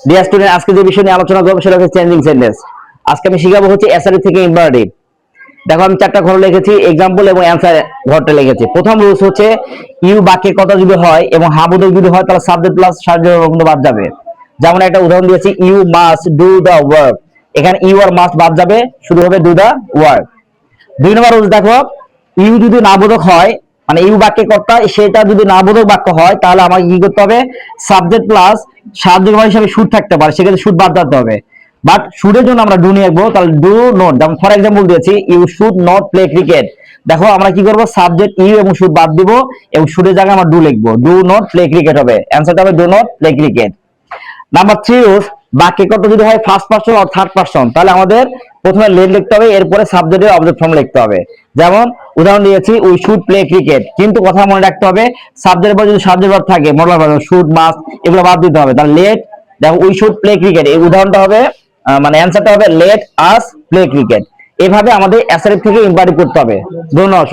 Dear student, আজকে যে বিষয় নিয়ে আলোচনা করবো সেটা হচ্ছে চেঞ্জিং সেন্টেন্স। আজকে আমি শিখাবো হচ্ছে এসআরই থেকে ইম্পারেটিভ। দেখো আমি চারটা ঘর লিখেছি, এক্সাম্পল এবং অ্যান্সার ঘরটা লিখেছি। প্রথম রুলস হচ্ছে ইউ বাক্যের কথা যদি হয় এবং হাবুদক যদি হয় তাহলে সাবজেক্ট প্লাস সাবজেক্ট কিন্তু বাদ যাবে। যেমন একটা উদাহরণ দিয়েছি, you must do the work, এখানে ইউ আর মাস্ট বাদ যাবে, শুরু হবে ডু দ্য ওয়ার্ক। 2 নম্বর রুলস দেখো, ইউ যদি নাবোধক হয়, মানে ইউ বাক্যের কর্তা সেটা যদি নাবোধক বাক্য হয় তাহলে আমাকে কি করতে হবে, সাবজেক্ট প্লাস সাবজেক্ট হিসেবে শুড থাকতে পারে, সেক্ষেত্রে শুড বাদ দিতে হবে। বাট শুডের জন্য আমরা ডু নিয়ে আসবো, তাহলে ডু নট। যেমন ফর এক্সাম্পল দিয়েছি, you should not play cricket. দেখো আমরা কি করবো, সাবজেক্ট ইউ এবং শুড বাদ দিব এবং শুডের জায়গায় আমরা ডু লিখবো, ডু নট প্লে ক্রিকেট হবে, অ্যান্সারটা হবে do not play cricket. Number 3 rules, বাক্যের কর্তা যদি হয় ফার্স্ট পারসন আর থার্ড পারসন তাহলে আমাদের প্রথমে লেট লিখতে হবে, এরপরে সাবজেক্টের অবজেক্ট ফর্ম লিখতে হবে। যেমন উদাহরণ দিয়েছি, উই শুড প্লে ক্রিকেট, কিন্তু কথা মনে রাখতে হবে সাবজেক্টের পর যদি সাবজেক্ট ভার্ব থাকে, মডাল ভার্ব শুড মাস্ট এগুলো বাদ দিতে হবে। তাহলে লেট, দেখো উই শুড প্লে ক্রিকেট, এই উদাহরণটা হবে মানে অ্যান্সারটা হবে লেট আস প্লে ক্রিকেট। এভাবে আমাদের অ্যাসারিফ থেকে ইম্পারেটিভ করতে হবে। ধন্যবাদ।